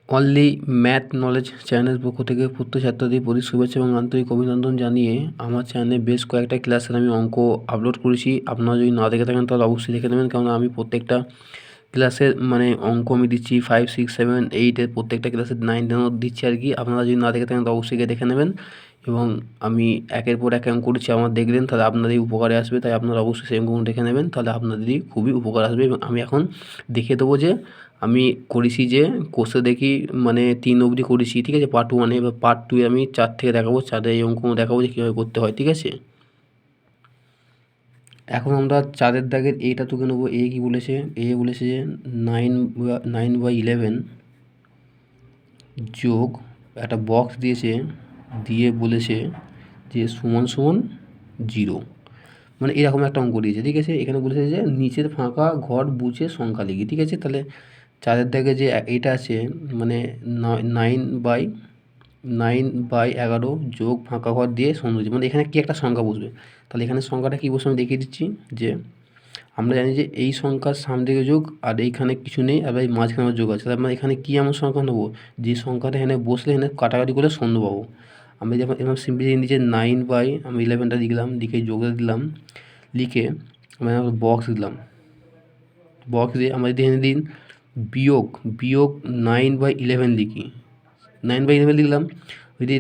Only math knowledge চ্যানেলের পক্ষ থেকে প্রত্যেক ছাত্রদের প্রতি শুভেচ্ছা এবং আন্তরিক অভিনন্দন জানিয়ে আমার চ্যানেলে বেশ কয়েকটা ক্লাসের আমি অঙ্ক আপলোড করেছি। আপনারা যদি না দেখে থাকেন তাহলে অবশ্যই দেখে নেবেন, কারণ আমি প্রত্যেকটা ক্লাসের অঙ্ক আমি দিচ্ছি 5, 6, 7, 8-এর প্রত্যেকটা ক্লাসের 9, 10 দিচ্ছি আর কি। আপনারা যদি না দেখে থাকেন তো অবশ্যই গিয়ে দেখে নেবেন। এবং আমি একের পর এক অঙ্ক করছি, আমার দেখলেন তাহলে আপনাদেরই উপকারে আসবে, তাই আপনারা অবশ্যই সেই অঙ্কগুলো দেখে নেবেন, তাহলে আপনাদেরই খুবই উপকার আসবে। এবং আমি এখন দেখিয়ে দেবো যে আমি করেছি যে কোর্সে দেখি 3 অবধি করেছি, ঠিক আছে, পার্ট 1-এ। এবার পার্ট 2-এ আমি 4 থেকে দেখাবো, 4-এ এই অঙ্কগুলো দেখাবো যে কীভাবে করতে হয়, ঠিক আছে। এখন আমরা 4-এর দাগের এইটা তুলে নেবো। এ কি বলেছে? এ বলেছে যে 9/11 যোগ একটা বক্স দিয়েছে, দিয়ে বলেছে যে সমান সমান 0, এরকম একটা অঙ্ক দিয়েছে, ঠিক আছে। এখানে বলেছে যে নিচের ফাঁকা ঘর বুঝে সংখ্যা লিখি, ঠিক আছে। তাহলে 4-এর দাগে যে এটা আছে 9/11 যোগ ফাঁকা ঘর দিয়ে সংখ্যা, এখানে কি একটা সংখ্যা বসবে। তাহলে এখানে সংখ্যাটা কী বসবে আমি দেখিয়ে দিচ্ছি। যে আমরা জানি যে এই সংখ্যার সামনে দিকে যোগ, আর এইখানে কিছু নেই, আর এই মাঝখানে আমার যোগ আছে। তাহলে আমরা এখানে কী এমন সংখ্যা নেবো যে সংখ্যাটা এখানে বসলে এখানে কাটাকাটি করে শূন্য পাবো। আমি যখন এবার সিম্পলি নিচে 9/11টা লিখলাম, লিখে যোগটা দিলাম, লিখে আমরা বক্স দিলাম। বক্স দিয়ে আমরা যদি এখানে দিন বিয়োগ 9/11 লিখি, 9/11 লিখলাম, যদি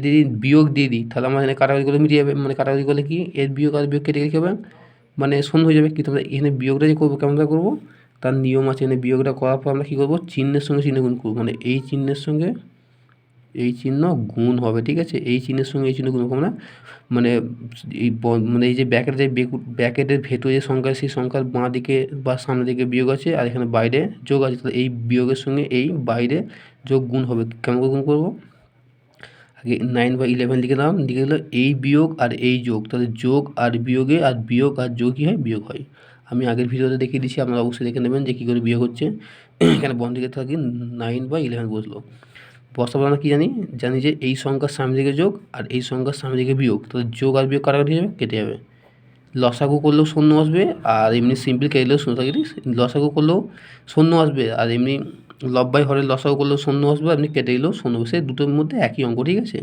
বিয়োগ দিয়ে দিই তাহলে আমার এখানে কাটাকাটি করে মিটিয়ে যাবে। কাটাকাটি করলে কি এর বিয়োগ আর বিয়োগ কেটে গেলে কী হবে, শূন্য হয়ে যাবে। কিন্তু আমরা এখানে বিয়োগটা যে করবো কেমনভাবে করবো, তার নিয়ম আছে। এখানে বিয়োগটা করার পর আমরা কী করবো, চিহ্নের সঙ্গে চিহ্ন গুণ করবো, এই চিহ্নের সঙ্গে এই চিহ্ন গুণ হবে, ঠিক আছে। এই চিহ্নের সঙ্গে এই চিহ্ন গুণ হবে না, এই যে ব্যাকেটের ভেতরে যে সংখ্যা, সেই সংখ্যার বাঁ দিকে বা সামনের দিকে বিয়োগ আছে, আর এখানে বাইরে যোগ আছে। তাহলে এই বিয়োগের সঙ্গে এই বাইরে যোগ গুণ হবে। কেমন করে গুণ করবো, আগে 9/11 লিখে দিলাম, লিখে দিল এই বিয়োগ আর এই যোগ, তাহলে যোগ আর বিয়োগে আর বিয়োগ আর যোগ কী হয়, বিয়োগ হয়। আমি আগের ভিডিওতে দেখিয়ে দিচ্ছি, আপনারা অবশ্যই দেখে নেবেন যে কী করে বিয়োগ হচ্ছে। এখানে বন্ধ দিকে থাকি 9/11 বসলো। বসাবো আমরা কী জানি যে এই সংখ্যার সামনে দিকে যোগ আর এই সংখ্যার সামনে দিকে বিয়োগ, তাহলে যোগ আর বিয়োগ কাটাকাটি যাবে, কেটে যাবে। লসাগু করলেও শূন্য আসবে, আর এমনি সিম্পল কেটলেও শূন্য থাকে। লসাগু করলেও শূন্য আসবে, আর এমনি লব্বাই হরের লসাগু করলেও শূন্য আসবে, আপনি কেটে দিলেও শূন্য হবে। সেই দুটোর মধ্যে একই অঙ্ক, ঠিক আছে।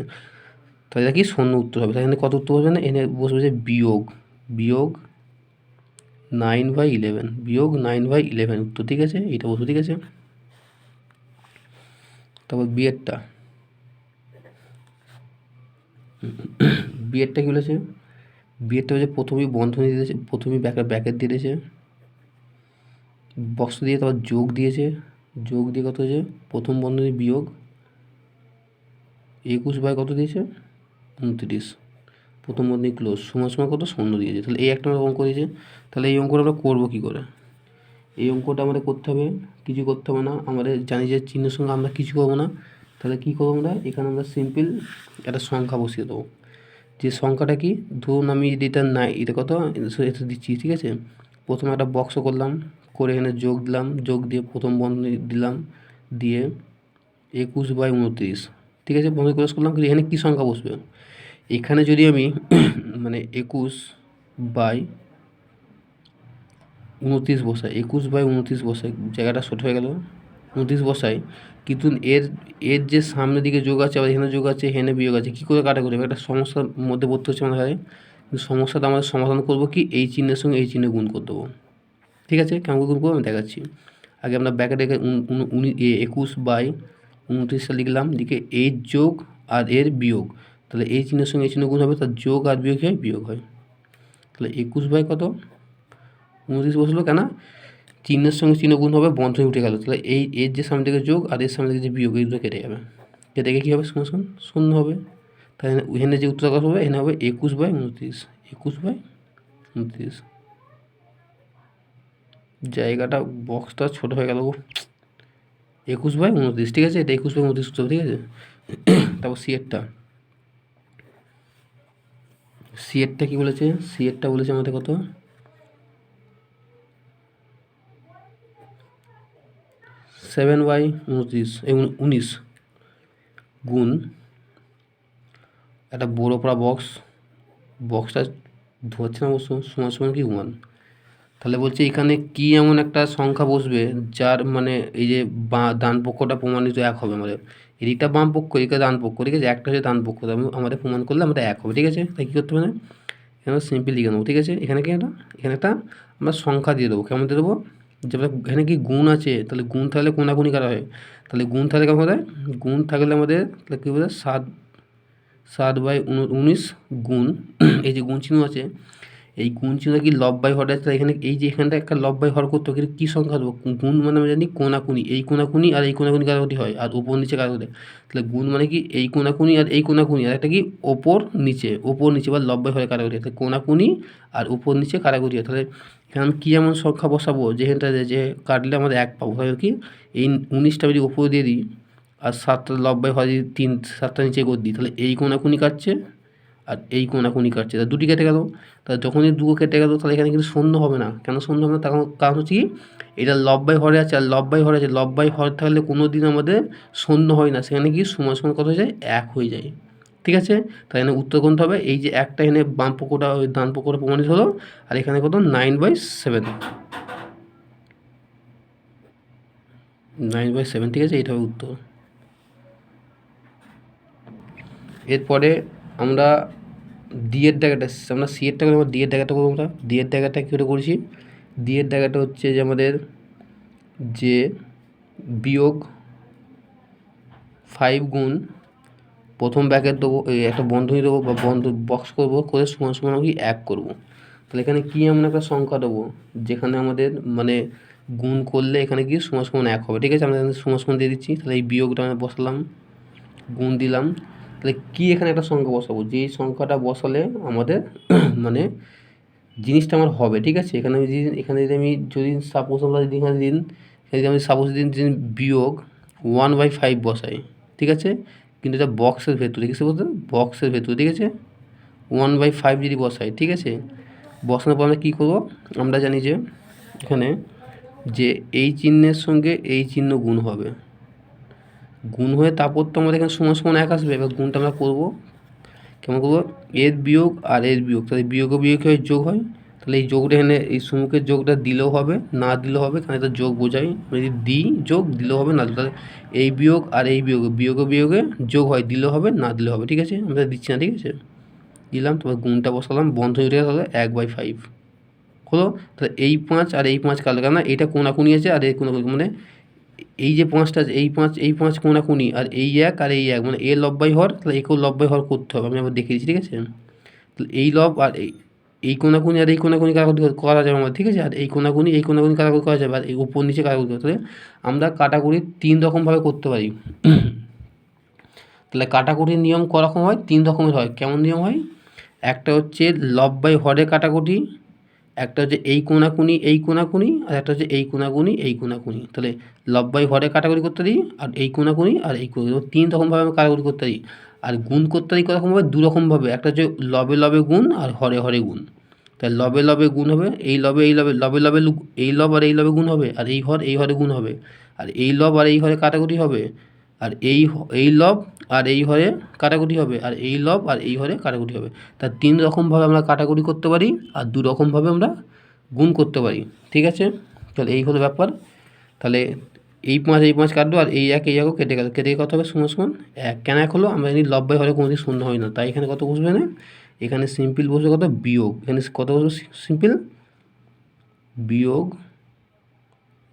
তাহলে এটা কি শূন্য উত্তর হবে। তাহলে কত উত্তর হবে না, এনে বসবে যে বিয়োগ 9/11 বিয়োগ 9/11 উত্তর, ঠিক আছে। এইটা বসবে, ঠিক আছে। তারপর বিয়েরটা কী বলেছে, বিয়েরটা হচ্ছে প্রথমেই বন্ধনী দিয়েছে, প্রথমেই ব্যাকেট দিয়েছে, বক্স দিয়ে তারপর যোগ দিয়েছে, যোগ দিয়ে কত হয়েছে, প্রথম বন্ধনী বিয়োগ 21 কত দিয়েছে 29, প্রথম বন্ধনী ক্লোজ, সমান কত শূন্য দিয়েছে। তাহলে এই একটা অঙ্ক দিয়েছে। তাহলে এই অঙ্কটা আমরা করবো কী করে, এই অঙ্কটা আমাদের করতে হবে, কিছু করতে হবে না। আমাদের জানি যে চিহ্নের সঙ্গে আমরা কিছু করবো না। তাহলে কী করবো আমরা, এখানে আমরা সিম্পল একটা সংখ্যা বসিয়ে দেবো। যে সংখ্যাটা কি, ধরুন আমি যদি এটা কত এটা দিচ্ছি, ঠিক আছে। প্রথমে একটা বক্স করলাম, করে এখানে যোগ দিলাম, যোগ দিয়ে প্রথম বন্ধনী দিলাম, দিয়ে 21/29, ঠিক আছে, বন্ধনী ক্লোজ করলাম। কিন্তু এখানে কী সংখ্যা বসবে, এখানে যদি আমি 21/29 বসাই, 21/29 বসাই, জায়গাটা ছোট হয়ে গেল, 29 বসাই, কিন্তু এর যে সামনের দিকে যোগ আছে, আবার এখানে যোগ আছে, এখানে বিয়োগ আছে, কী করে কাটাকুটি হবে, একটা সমস্যার মধ্যে পড়তে হচ্ছে আমাদের। কিন্তু সমস্যাটা আমাদের সমাধান করবো কি, এই চিহ্নের সঙ্গে এই চিহ্নে গুণ করে দেবো, ঠিক আছে। কেমন গুণ করবো আমি দেখাচ্ছি। আগে আমরা ব্যাকেটে 21/29 লিখলাম, লিখে এর যোগ আর এর বিয়োগ, তাহলে এই চিহ্নের সঙ্গে এই চিহ্ন গুণ হবে, তার যোগ আর বিয়োগ হয়, বিয়োগ হয়। তাহলে 21/29 বসলো, কেন, চিহ্নের সঙ্গে চিহ্ন গুণ হবে, বন্ধনী উঠে গেল। তাহলে এর যে সামনে দিকে যোগ আর এর সামনে দিকে যে বিয়োগ, এইগুলো কেটে যাবে, কেটে গিয়ে কী হবে, সমান শূন্য হবে। তাই এখানে যে উত্তর হবে এখানে হবে 21/29, জায়গাটা বক্সটা ছোট হয়ে গেল, 21/29, ঠিক আছে। এটা 21/29 উত্তর, ঠিক আছে। তারপর সিএরটা কী বলেছে, সিএরটা বলেছে আমাদের কত, 7/19 গুণ একটা বড় পড়া বক্সটা ধরছে না অবশ্য, সমান কি 1, তাহলে বলছে এখানে কি এমন একটা সংখ্যা বসবে যার মানে এই যে ডান পক্ষটা প্রমাণিত এক হবে আমাদের, এদিকটা বাম পক্ষ, এদিকে ডান পক্ষ, ঠিক আছে, একটা হচ্ছে ডান পক্ষ, আমাদের প্রমাণ করলে আমাদের এক হবে, ঠিক আছে। তাই কী করতে হবে, এখানে সিম্পল লিখে নেবো, ঠিক আছে। এখানে কি এখানে একটা আমরা সংখ্যা দিয়ে দেবো, কেমন দিয়ে দেবো, যেটা এখানে কি গুণ আছে, তাহলে গুণ থাকলে কোনাকুনি কারা হয়, তাহলে গুণ থাকলে কেমন হয়, গুণ থাকলে আমাদের তাহলে কী বলে 7/19 গুণ এই যে গুণ চিহ্ন আছে, এই গুণ চিহ্ন কি লব বাই হর আছে, এখানে এই যে এখানটা একটা লব বাই হর করতে হবে, কী সংখ্যা দেবো, গুণ মানে আমরা জানি কোনাকুনি, এই কোনাকুনি আর এই কোনাকুনি কারাকুটি হয়, আর উপর নিচে কারাকুটি, তাহলে গুণ মানে কি এই কোনাকুনি আর এই কোনাকুনি, আর একটা কি ওপর নিচে বা লব বাই হরে কারাকুটি, তাহলে কোনাকুনি আর উপর নিচে কারাকুটি হয়। তাহলে এখানে আমি কী এমন সংখ্যা বসাবো যেখানটা যে কাটলে আমাদের এক পাবো, তাহলে কি এই 19টা যদি ওপরে দিয়ে দিই আর 7টা লব বাই হরে যদি 7টা নিচে করে দিই, তাহলে এই কোনাকুনি কাটছে আর এই কোনাকুনি কাটছে, তা দুটি কেটে গেল। তাহলে যখনই দুটো কেটে গেল তাহলে এখানে কিন্তু শূন্য হবে না, কেন শূন্য হবে না, তখন কারণ হচ্ছে কি এটা লব বাই হরে আছে আর লব বাই হরে আছে, লব বাই হর থাকলে কোনো দিন আমাদের শূন্য হয় না, সেখানে কি সমান সমান কত হয়ে যায়, এক হয়ে যায়, ঠিক আছে। তাই এখানে উত্তর কোনটা হবে, এই যে একটা এখানে বাম পক্ষটা ওই ডান পক্ষটা প্রমাণিত হলো, আর এখানে কত 9/7, 9/7, ঠিক আছে, এইটা হবে উত্তর। এরপরে আমরা ডিয়ের দাগাটা, আমরা সি এরটা করবো, ডিয়ের দাগাটা করবো, আমরা ডিয়ের দাগাটা কী করে করেছি, ডিয়ের দাগাটা হচ্ছে যে আমাদের যে বিয়োগ 5 গুণ প্রথম ব্র্যাকেট দেবো, একটা বন্ধনী দেবো বা বক্স করবো, করে সমান সমান কি 1 করবো। তাহলে এখানে কী এমন একটা সংখ্যা দেবো যেখানে আমাদের মানে গুণ করলে এখানে কি সমান সমান 1 হবে, ঠিক আছে। আমরা এখানে সমান সমান দিয়ে দিচ্ছি, তাহলে এই বিয়োগটা আমরা বসালাম, গুণ দিলাম, তাহলে কি এখানে একটা সংখ্যা বসাবো, যেই সংখ্যাটা বসালে আমাদের মানে জিনিসটা আমার হবে, ঠিক আছে। এখানে যদি আমি যদি সাপোজ আমরা যদি এখানে যদি আমি সাপোজ দিন বিয়োগ 1/5 বসাই, ঠিক আছে, কিন্তু এটা বক্সের ভেতরে, কিসে বলতে বক্সের ভেতরে, ঠিক আছে, 1/5 যদি বসাই, ঠিক আছে, বসানোর পর আমরা কী করবো, আমরা জানি যে এখানে যে এই চিহ্নের সঙ্গে এই চিহ্ন গুণ হবে, গুণ হয়ে তারপর তো আমাদের এখানে সমান সমান 1 আসবে। এবার গুণটা আমরা করবো কেমন করবো, এর বিয়োগ আর এর বিয়োগ, তাহলে বিয়োগ হয়ে যোগ হয়, তাহলে এই যোগটা এখানে এই সম্মুখের যোগটা দিলেও হবে না দিলেও হবে, কারণ এটা যোগ বোঝাই, যদি দিই যোগ দিলেও হবে না দিলেও, তাহলে এই বিয়োগ আর এই বিয়োগে যোগ হয়, দিলেও হবে না দিলেও হবে, ঠিক আছে, আমরা দিচ্ছি না, ঠিক আছে, দিলাম, তারপর গুণটা বসালাম, বন্ধ হয়ে গেলে তাহলে 1/5 হলো। তাহলে এই 5 আর এই 5 কাটলো, কেন এটা কোনাকুনি আছে আর এই কোনাকুনি, মানে এই যে 5টা আছে এই 5 কোনাকুনি, আর এই 1 আর এই 1 মানে এ লব বাই হর, তাহলে একেও লব বাই হর করতে হবে, আমি আবার দেখিয়ে দিচ্ছি, ঠিক আছে। তাহলে এই লব আর এই কোনাকুনি আর এই কোনাকুনি কাটাকুটি করা যাবে আমার, ঠিক আছে, আর এই কোনাকুনি কাটাকুটি করা যাবে, আর এই উপর নিচে কাটাকুটি করতে হবে। আমরা কাটাকুটি 3 রকমভাবে করতে পারি। তাহলে কাটাকুটির নিয়ম করকম হয়, 3 রকমের হয়। কেমন নিয়ম হয়, একটা হচ্ছে লব বাই হরে কাটাকুটি, একটা হচ্ছে এই কোনাকুনি আর একটা হচ্ছে এই কোনাকুনি। তাহলে লব বাই হরে কাটাকুটি করতে দিই, আর এই কোনাকুনি আর এই কোনাকুনি, 3 রকমভাবে আমি কাটাকুটি করতে দিই। আর গুণ করতে দিই কীরকমভাবে, 2 রকমভাবে, একটা হচ্ছে লবে গুণ আর হরে গুণ। তাহলে লবে গুণ হবে, এই লবে এই লব আর এই লবে গুণ হবে, আর এই হরে গুণ হবে, আর এই লব আর এই হরে কাটাকুটি হবে, আর এই লব আর এই হরে কাটাকুটি হবে, আর এই লব আর এই হরে কাটাকুটি হবে। তা 3 রকমভাবে আমরা কাটাকুটি করতে পারি, আর 2 রকমভাবে আমরা গুণ করতে পারি, ঠিক আছে। তাহলে এই হলো ব্যাপার। তাহলে এই 5 কাটলো, আর এই 1 কেটে গেল, কত হবে, সমান সমান 1। কেন 1 হলো, আমরা জানি লব বাই হরে কোনোদিন শূন্য হয় না, তাই এখানে কত বসবে না, এখানে সিম্পল বসবে কত, বিয়োগ, এখানে কত বসবে সিম্পল বিয়োগ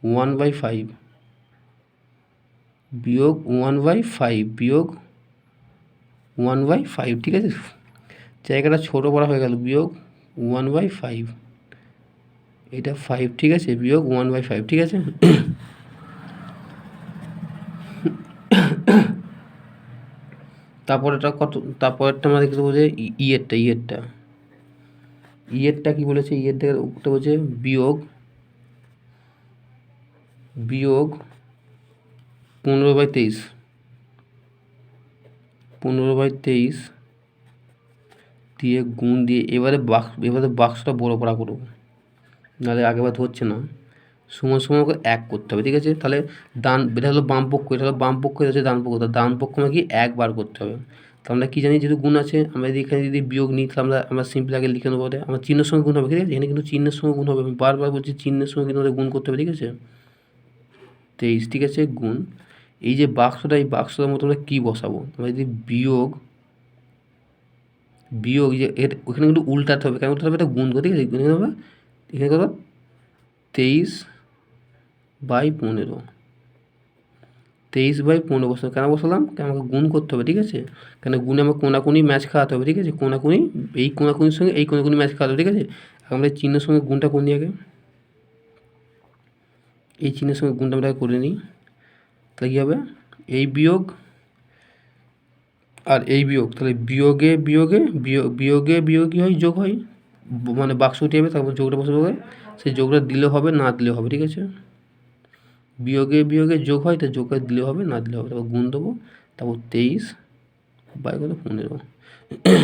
1/5, বিয়োগ 1/5, ঠিক আছে, জায়গাটা ছোটো বড় হয়ে গেল, বিয়োগ 1/5, এটা 5, ঠিক আছে, বিয়োগ 1/5, ঠিক আছে। তারপর এটা কত, তারপরটা আমরা দেখতে বলছে ইয়েরটা কি বলেছে, ইয়ের থেকে উপরটা বলছে বিয়োগ 15/23 দিয়ে গুণ দিয়ে, এবারে বাক্সটা বড় করা করবো, নাহলে আগেবার ধরছে না, সমান সমান করে 1 করতে হবে, ঠিক আছে। তাহলে এটা হলো বাম পক্ষ, এটা হলো বাম পক্ষ, এটা হচ্ছে ডান পক্ষ, তাহলে ডান পক্ষ মানে কি 1 বার করতে হবে। তো আমরা কী জানি যেহেতু গুণ আছে, আমরা যদি এখানে যদি বিয়োগ নিই তাহলে আমরা সিম্পল আগে লিখে নেবো, আমার চিহ্নের সঙ্গে গুণ হবে, ঠিক আছে? এখানে কিন্তু চিহ্নের সঙ্গে গুণ হবে, আমি বারবার বলছি চিহ্নের সঙ্গে কিন্তু আমাদের গুণ করতে হবে, ঠিক আছে? 23, ঠিক আছে, গুণ এই যে বাক্সটা, এই বাক্সটার মধ্যে আমরা কী বসাবো? আমরা যদি বিয়োগ যে এর ওখানে কিন্তু উল্টাতে হবে, কেন উল্টাতে হবে? এটা গুণ করে, ঠিক আছে? এখানে হবে, এখানে কত 23/15, 23/15 বসালাম, কেন বসালাম? কেন আমাকে গুণ করতে হবে, ঠিক আছে? কেন গুণে আমার কোনাকুনি ম্যাচ খাওয়াতে হবে, ঠিক আছে? কোনাকুনি, এই কোনাকুনির সঙ্গে এই কোনাকুনি ম্যাচ খাওয়াতে হবে, ঠিক আছে? আমরা এই চিহ্নের সঙ্গে গুণটা করে নিই আগে, এই চিহ্নের সঙ্গে গুণটা আমরা করে নিই, তাহলে কী হবে? এই বিয়োগ আর এই বিয়োগ, তাহলে বিয়োগে কী হয়? যোগ হয়, মানে বাক্স উঠে যাবে, তারপর যোগটা বসে হবে, সেই যোগটা দিলে হবে না দিলেও হবে, ঠিক আছে? বিয়োগে যোগ হয়, তো যোগটা দিলেও হবে না দিলেও হবে, তারপর গুণ দেবো, তারপর 23/15।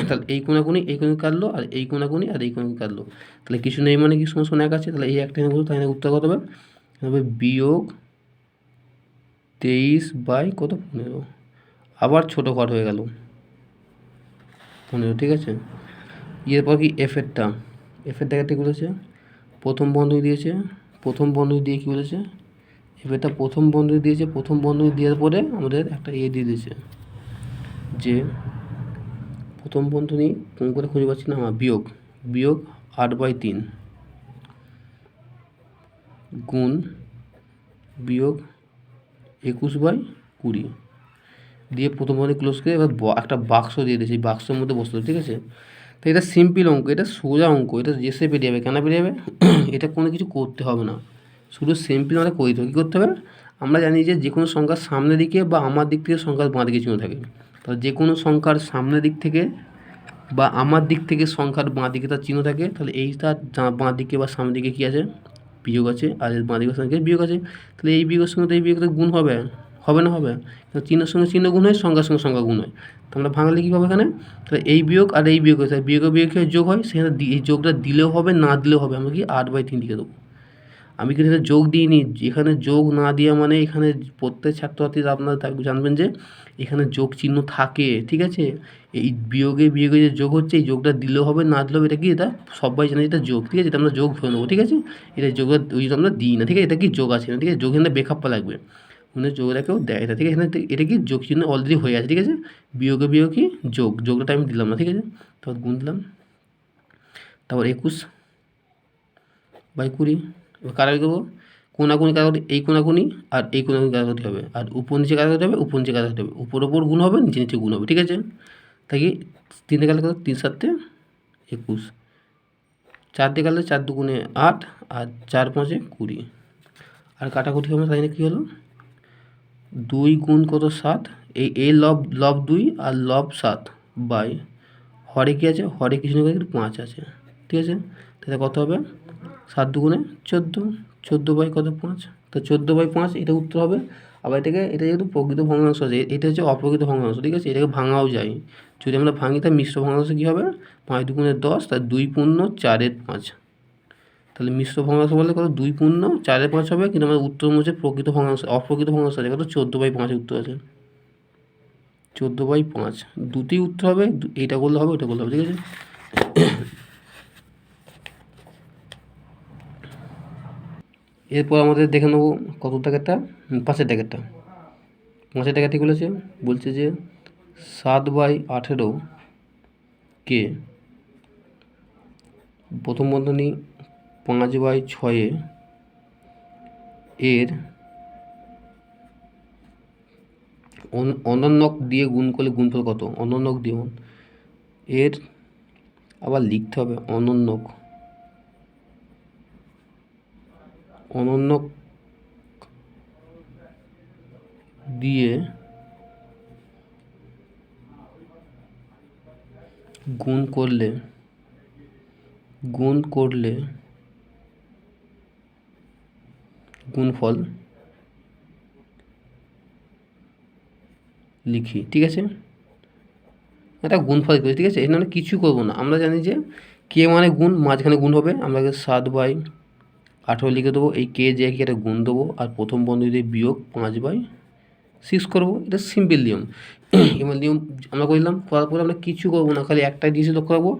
তাহলে এই কোনাকুনি কাটলো, আর এই কোনাকুনি আর এই কোনাকুনি কাটলো, তাহলে কিছু নেই মানে কি সমান এক আছে, তাহলে এই একটা এনে তাই উত্তর কত হবে? বিয়োগ 23/15, আবার ছোটো ঘর হয়ে গেল 15, ঠিক আছে? এরপর কি এফের টাকা ঠিক বলেছে, প্রথম বন্ধনী দিয়েছে, প্রথম বন্ধনী দিয়ে কী বলেছে? এফেরটা প্রথম বন্ধনী দিয়েছে, প্রথম বন্ধনী দেওয়ার পরে আমাদের একটা দিয়ে দিয়েছে, যে প্রথম বন্ধনী কোন করে খুঁজে পাচ্ছি না, বিয়োগ 8/3 গুণ বিয়োগ 21/20 দিয়ে প্রথম বন্ধনী ক্লোজ করে এবার একটা বাক্স দিয়ে দিয়েছে, এই বাক্সের মধ্যে বসতে হবে, ঠিক আছে? তো এটা সিম্পল অঙ্ক, এটা সোজা অঙ্ক, এটা যেসে পেরিয়ে যাবে, কেন পেরিয়ে যাবে? এটা কোনো কিছু করতে হবে না, শুধু সিম্পল আমরা করে দিতে হবে। কী করতে হবে? আমরা জানি যে কোনো সংখ্যার সামনের দিকে বা আমার দিক থেকে সংখ্যার বাঁ দিকে চিহ্ন থাকে, তাহলে যে কোনো সংখ্যার সামনের দিক থেকে বা আমার দিক থেকে সংখ্যার বাঁ দিকে তার চিহ্ন থাকে, তাহলে এইটার বাঁ দিকে বা সামনের দিকে কী আছে? বিয়োগ আছে, আর এর বাঁ দিকের সঙ্গে বিয়োগ আছে, তাহলে এই বিয়োগের সঙ্গে তো এই বিয়োগের গুণ হবে, হবে না? হবে। চিহ্নের সঙ্গে চিহ্ন গুণ হয়, সংখ্যার সঙ্গে সংখ্যা গুণ হয়, তো আমরা ভাঙলে কী হবে এখানে? তাহলে এই বিয়োগ আর এই বিয়োগ হয়, তাহলে বিয়োগ যোগ হয়, সেখানে এই যোগটা দিলেও হবে না দিলেও হবে, আমরা কি 8/3 লিখে দেবো। আমি কিন্তু এখানে যোগ দিইনি, এখানে যোগ না দেওয়া মানে এখানে প্রত্যেক ছাত্রছাত্রীরা আপনারা জানবেন যে এখানে যোগ চিহ্ন থাকে, ঠিক আছে? এই বিয়োগে যে যোগ হচ্ছে, এই যোগটা দিলেও হবে না দিলেও হবে, এটা কি? এটা সবাই জানে এটা যোগ, ঠিক আছে? এটা আমরা যোগ ধরে নেবো, ঠিক আছে? এটা যোগ ওই জন্য আমরা দিই না, ঠিক আছে? এটা কি যোগ আছে না, ঠিক আছে? যোগ এখানে বেখাপ্পা লাগবে, মানে যোগটা কেউ দেয় না, ঠিক আছে? এখানে এটা কি যোগ চিহ্ন অলরেডি হয়ে আছে, ঠিক আছে? বিয়োগে কি যোগটা আমি দিলাম না, ঠিক আছে? তারপর গুণ দিলাম, তারপর 21/20 কারাগারি করবো, কোনাকুনি কারাগারি, এই কোনাকুনি আর এই কোনাকুনি কারাগারি হবে, আর উপর নিচে কারাগারি হবে, উপর নিচে কারাগারি হবে, উপর গুণ হবে, নিচে নিচে গুণ হবে, ঠিক আছে? তাই কি 3 দিয়ে কাটলে কত? 3 7 21, 4 দিয়ে কাটলে 4 2 8, আর 4 5 20, আর কাটাকুটি হবে, তাই না? কী হলো? 2 গুণ কত? 7, এই লব 2 আর লব 7 বাই হরে কী আছে? হরে কিছু না 5 আছে, ঠিক আছে? তাহলে কত হবে? 7 2 14, 14 কত? 5, তো 14/5 এটা উত্তর হবে। আবার এটা যেহেতু প্রকৃত ভগ্নাংশ আছে, এটা হচ্ছে অপ্রকৃত ভগ্নাংশ, ঠিক আছে? এটাকে ভাঙাও যায়, যদি আমরা ভাঙি তার মিশ্র ভগ্নাংশ কী হবে? 5 2 10, তার 2 পূর্ণ 4 5, তাহলে মিশ্র ভগ্নাংশ বললে কত? 2 পূর্ণ 4 5 হবে, কিন্তু আমাদের উত্তর হচ্ছে প্রকৃত ভগ্নাংশ, অপ্রকৃত ভগ্নাংশ আছে কত? 14/5 উত্তর আছে, 14/5 দুটোই উত্তর হবে, এইটা করলে হবে, ওটা করলে হবে, ঠিক আছে? এরপর আমাদের দেখে নেবো কত টাকাটা, 5-এর টাকাটা। 5-এর টাকা ঠিক বলছে যে 7/18 কে প্রথম বন্ধনী 5/6 এর অনন্যক দিয়ে গুণ করলে গুণফল কত? অনন্যক দিয়ে এর আবার লিখতে হবে, অনন্যক দিয়ে গুণ করলে গুণফল লিখি, ঠিক আছে? এটা গুণফল করি, ঠিক আছে? এখানে কিছু করবো না, আমরা জানি যে কে মানে গুণ, মাঝখানে গুণ হবে, আমরা 7/18 লিখে দেবো, এই কে যে কি এটা গুণ দেবো, আর প্রথম বন্ধনী দিয়ে বিয়োগ 5/6, 6 করবো, এটা সিম্পল নিয়ম। এবার নিয়ম আমরা করলাম, করার পরে আমরা কিছু করবো না, খালি একটা জিনিস লক্ষ্য রাখবো,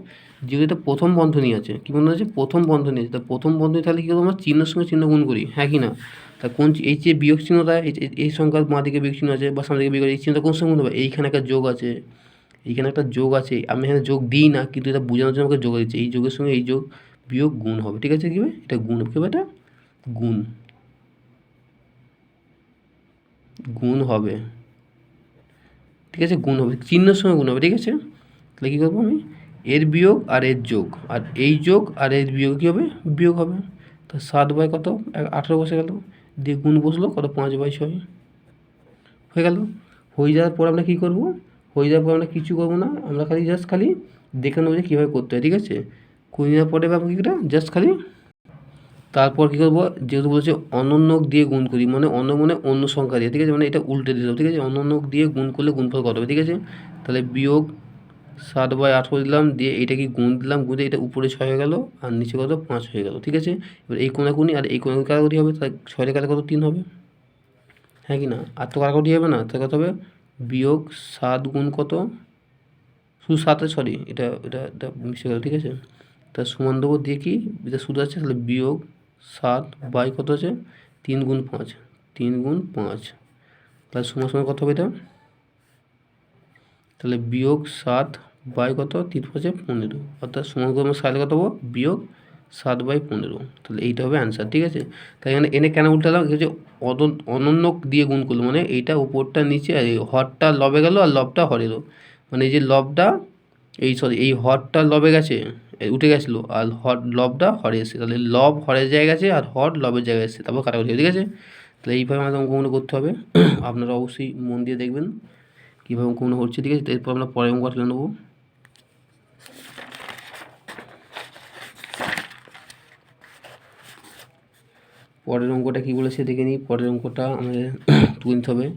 যেহেতু এটা প্রথম বন্ধনী আছে, কী বন্ধনী আছে, প্রথম বন্ধনী আছে, তা প্রথম বন্ধনী তাহলে কী করবো, আমরা চিহ্নের সঙ্গে চিহ্ন গুণ করি, হ্যাঁ কি না? তা কোন এই যে বিয়োগ চিহ্নটা, এই সংখ্যার বাঁ দিকে বিয়োগ চিহ্ন আছে বা সামনে দিকে বিয়োগ আছে, এই চিহ্নটা কোন সঙ্গে গুণ হবে, এইখানে একটা যোগ আছে, এইখানে একটা যোগ আছে, আমি এখানে যোগ দিই না, কিন্তু এটা বোঝানোর জন্য আমাকে যোগ দিচ্ছে, এই যোগের সঙ্গে এই যোগ বিয়োগ গুণ হবে, ঠিক আছে? কী হবে এটা, গুণ হবে, কী হবে এটা, গুণ, গুণ হবে, ঠিক আছে? গুণ হবে, চিহ্নের সঙ্গে গুণ হবে, ঠিক আছে? তাহলে কী করবো আমি, এর বিয়োগ আর এর যোগ, আর এই যোগ আর এর বিয়োগ কী হবে, বিয়োগ হবে। তো 7/, কত 18 বসে গেল, দিয়ে গুণ বসলো কত, 5/6 হয়ে গেল। হয়ে যাওয়ার পর আমরা কী করবো, হয়ে যাওয়ার পর আমরা কিছু করবো না, আমরা খালি জাস্ট খালি দেখে নেবো যে কীভাবে করতে হয়, ঠিক আছে? করে নেওয়ার পরে আমরা কী করি, জাস্ট খালি তারপর কী করবো, যেহেতু বলছে অনন্যক দিয়ে গুণ করি, মানে অন্য সংখ্যা দিয়ে, ঠিক আছে? মানে এটা উল্টে দিতে হবে, ঠিক আছে? অনন্যক দিয়ে গুণ করলে গুণফল কত হবে, ঠিক আছে? তাহলে বিয়োগ 7/18 দিলাম, দিয়ে এটা কি গুণ দিলাম, গুণে এটা উপরে 6 হয়ে গেল আর নিচে কত 5 হয়ে গেল, ঠিক আছে? এবার এই কোণাকুনি আর এই কোণাকুনি কাটাকুটি হবে, তাহলে 6 কাটা কত 3 হবে, হ্যাঁ কি না? আর তো কাটাকুটি হবে না, তাহলে কত হবে, বিয়োগ 7 গুণ কত, শুধু 7, সরি এটা এটা এটা মিশে গেল, ঠিক আছে? তা সমান দেবো, দিয়ে কি এটা শুধু আছে, তাহলে বিয়োগ 7/, কত আছে 3 গুণ 5, 3 গুণ 5, তাহলে সমান সমান কত হবে এটা, তাহলে বিয়োগ 7/, কত 3×5 = 15, অর্থাৎ সমান করে আমরা সাইলে কত পাবো, বিয়োগ 7/15, তাহলে এইটা হবে অ্যান্সার, ঠিক আছে? তাই এখানে এনে কেন উল্টালাম, এটা হচ্ছে অনন্যক দিয়ে গুণ করলো, মানে এইটা উপরটা নিচে, আর এই হরটা লবে গেল আর লবটা হরে এলো, মানে এই যে লবটা, এই হরটা লবে গেছে, উঠে গেছিলো, আর লবটা হরে এসেছে, তাহলে লব হরের জায়গায় গেছে আর হর লবের জায়গায় এসেছে, তারপর কাটাকুটি হবে, ঠিক আছে? তাহলে এইভাবে আমাদের অঙ্কগুলো করতে হবে, আপনারা অবশ্যই মন দিয়ে দেখবেন কীভাবে অঙ্কগুলো হচ্ছে, ঠিক আছে? এরপর আমরা পরের অঙ্ক তুলে নেবো। পরের অঙ্কটা কী বলেছে দেখে নিই, পরের অঙ্কটা আমাদের তুলে নিতে হবে।